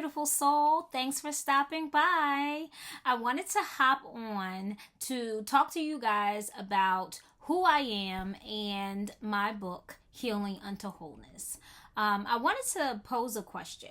beautiful soul. Thanks for stopping by. I wanted to hop on to talk to you guys about who I am and my book, Healing Unto Wholeness. I wanted to pose a question.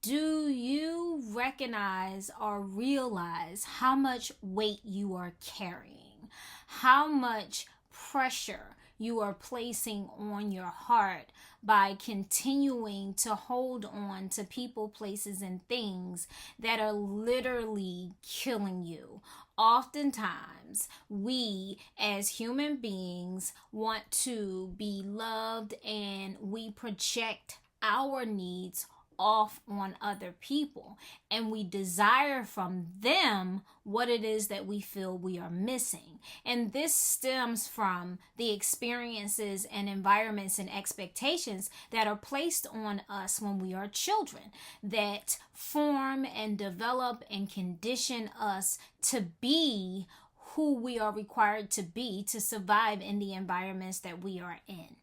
Do you recognize or realize how much weight you are carrying? How much pressure you are placing on your heart by continuing to hold on to people, places, and things that are literally killing you? Oftentimes, we as human beings want to be loved and we project our needs off on other people, and we desire from them what it is that we feel we are missing. And this stems from the experiences and environments and expectations that are placed on us when we are children, that form and develop and condition us to be who we are required to be to survive in the environments that we are in.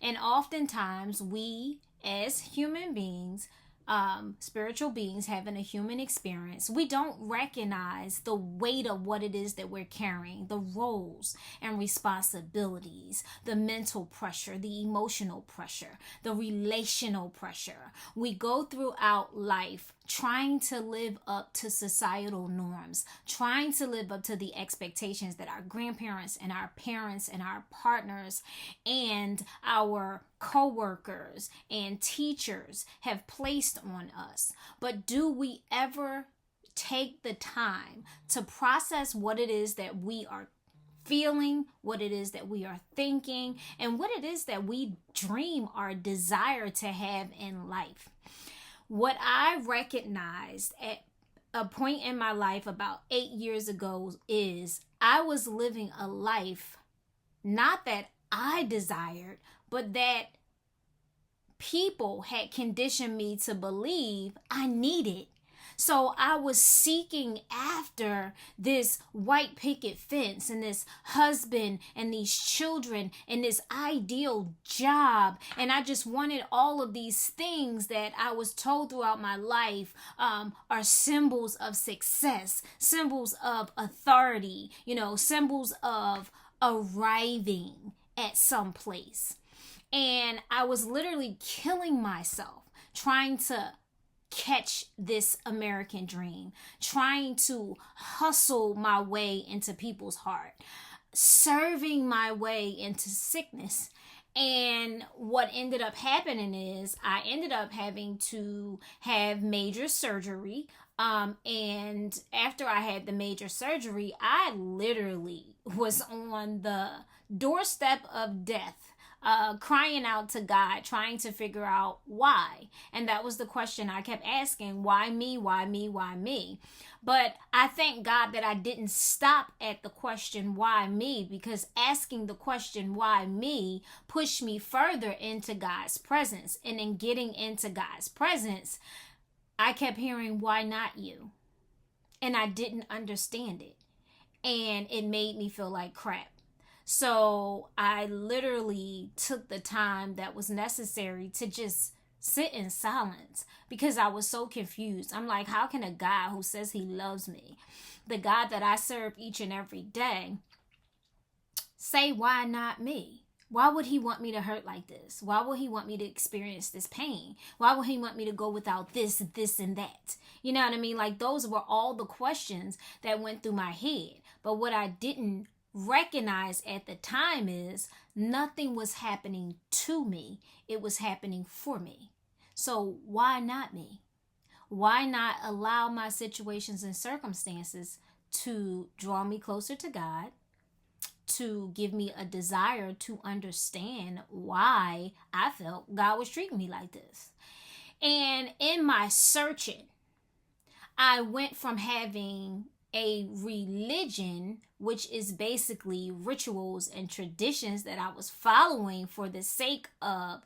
And oftentimes we as human beings, spiritual beings having a human experience, we don't recognize the weight of what it is that we're carrying, the roles and responsibilities, the mental pressure, the emotional pressure, the relational pressure. We go throughout life trying to live up to societal norms, trying to live up to the expectations that our grandparents and our parents and our partners and our co-workers and teachers have placed on us. But do we ever take the time to process what it is that we are feeling, what it is that we are thinking, and what it is that we dream or desire to have in life? What I recognized at a point in my life about 8 years ago is I was living a life not that I desired, but that people had conditioned me to believe I needed. So I was seeking after this white picket fence and this husband and these children and this ideal job. And I just wanted all of these things that I was told throughout my life are symbols of success, symbols of authority, symbols of arriving at some place. And I was literally killing myself trying to catch this American dream, trying to hustle my way into people's heart, serving my way into sickness. And what ended up happening is I ended up having to have major surgery. And after I had the major surgery, I literally was on the doorstep of death. Crying out to God, trying to figure out why. And that was the question I kept asking. Why me? Why me? Why me? But I thank God that I didn't stop at the question, why me? Because asking the question, why me, pushed me further into God's presence. And in getting into God's presence, I kept hearing, why not you? And I didn't understand it. And it made me feel like crap. So I literally took the time that was necessary to just sit in silence because I was so confused. I'm like, how can a God who says he loves me, the God that I serve each and every day, say, why not me? Why would he want me to hurt like this? Why would he want me to experience this pain? Why would he want me to go without this, and that? You know what I mean? Like, those were all the questions that went through my head. But what I didn't recognize at the time is nothing was happening to me. It was happening for me. So why not me? Why not allow my situations and circumstances to draw me closer to God, to give me a desire to understand why I felt God was treating me like this? And in my searching, I went from having a religion, which is basically rituals and traditions that I was following for the sake of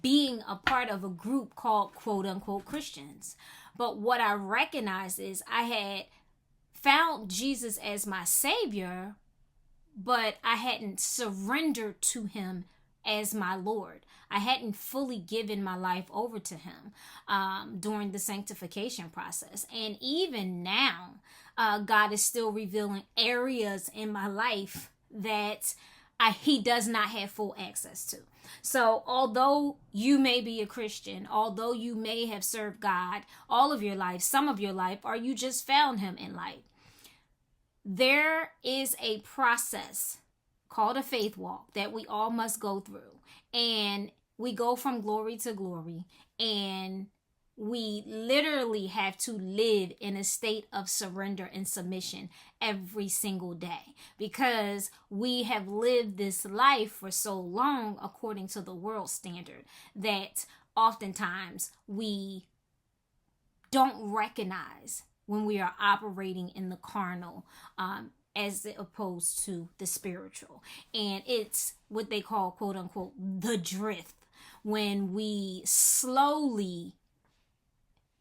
being a part of a group called quote unquote Christians. But what I recognized is I had found Jesus as my savior, but I hadn't surrendered to him as my Lord. I hadn't fully given my life over to him during the sanctification process. And even now, God is still revealing areas in my life that he does not have full access to. So although you may be a Christian, although you may have served God all of your life, some of your life, or you just found him in life, there is a process called a faith walk that we all must go through. And we go from glory to glory, and we literally have to live in a state of surrender and submission every single day, because we have lived this life for so long according to the world standard that oftentimes we don't recognize when we are operating in the carnal as opposed to the spiritual. And it's what they call, quote unquote, the drift, when we slowly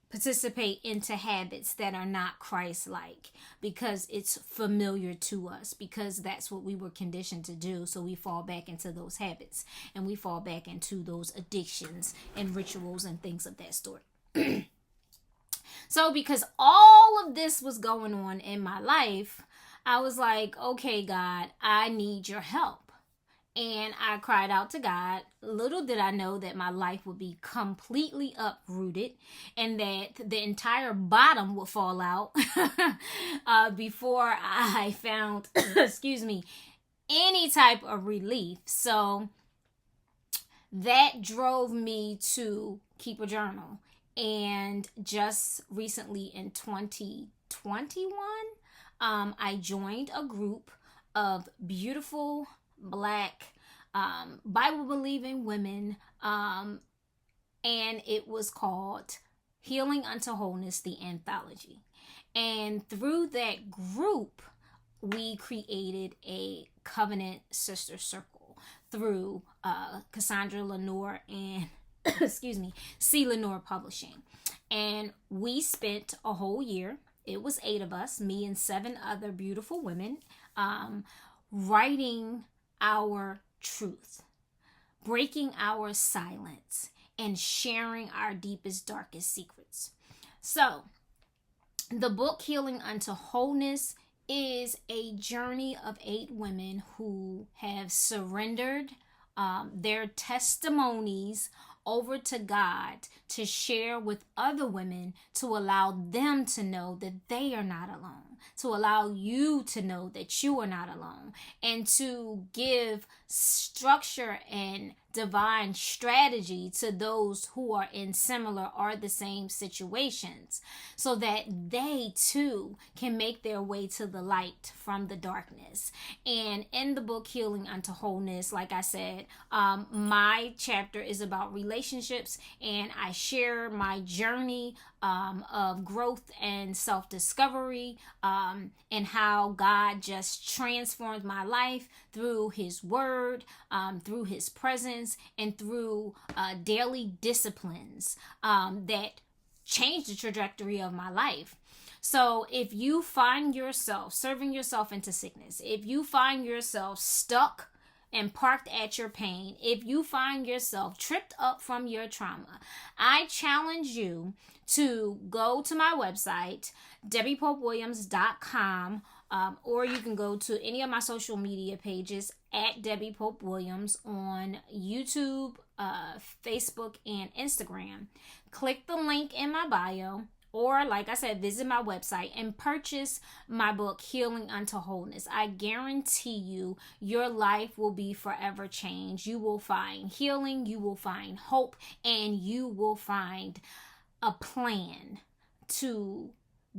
participate into habits that are not Christ-like because it's familiar to us, because that's what we were conditioned to do. So we fall back into those habits, and we fall back into those addictions and rituals and things of that sort. So because all of this was going on in my life, I was like, okay, God, I need your help. And I cried out to God. Little did I know that my life would be completely uprooted and that the entire bottom would fall out before I found, any type of relief. So that drove me to keep a journal. And just recently in 2021, I joined a group of beautiful Black Bible-believing women, and it was called Healing Unto Wholeness, the Anthology. And through that group, we created a covenant sister circle through Cassandra Lenore and C. Lenore Publishing. And we spent a whole year, it was 8 of us, me and 7 other beautiful women, writing our truth, breaking our silence, and sharing our deepest, darkest secrets. So, the book Healing Unto Wholeness is a journey of 8 women who have surrendered their testimonies over to God to share with other women, to allow them to know that they are not alone, to allow you to know that you are not alone, and to give structure and divine strategy to those who are in similar or the same situations, so that they too can make their way to the light from the darkness. And in the book Healing Unto Wholeness, like I said, my chapter is about relationships, and I share my journey of growth and self-discovery, and how God just transformed my life through his word, through his presence, and through daily disciplines that changed the trajectory of my life. So if you find yourself serving yourself into sickness, if you find yourself stuck and parked at your pain, if you find yourself tripped up from your trauma, I challenge you to go to my website, DebbiePopeWilliams.com, or you can go to any of my social media pages at Debbie Pope Williams on YouTube, Facebook, and Instagram. Click the link in my bio, or like I said, visit my website and purchase my book, Healing Unto Wholeness. I guarantee you, your life will be forever changed. You will find healing, you will find hope, and you will find a plan to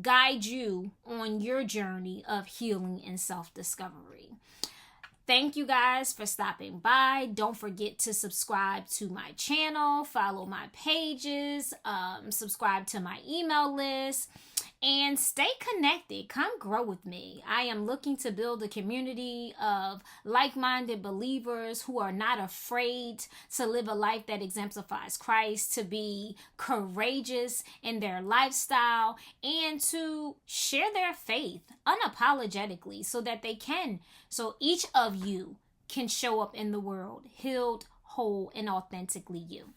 guide you on your journey of healing and self-discovery. Thank you guys for stopping by. Don't forget to subscribe to my channel, follow my pages, subscribe to my email list, and stay connected. Come grow with me. I am looking to build a community of like-minded believers who are not afraid to live a life that exemplifies Christ, to be courageous in their lifestyle, and to share their faith unapologetically so each of you can show up in the world healed, whole and authentically you.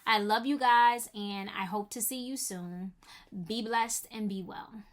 I love you guys, and I hope to see you soon. Be blessed and be well.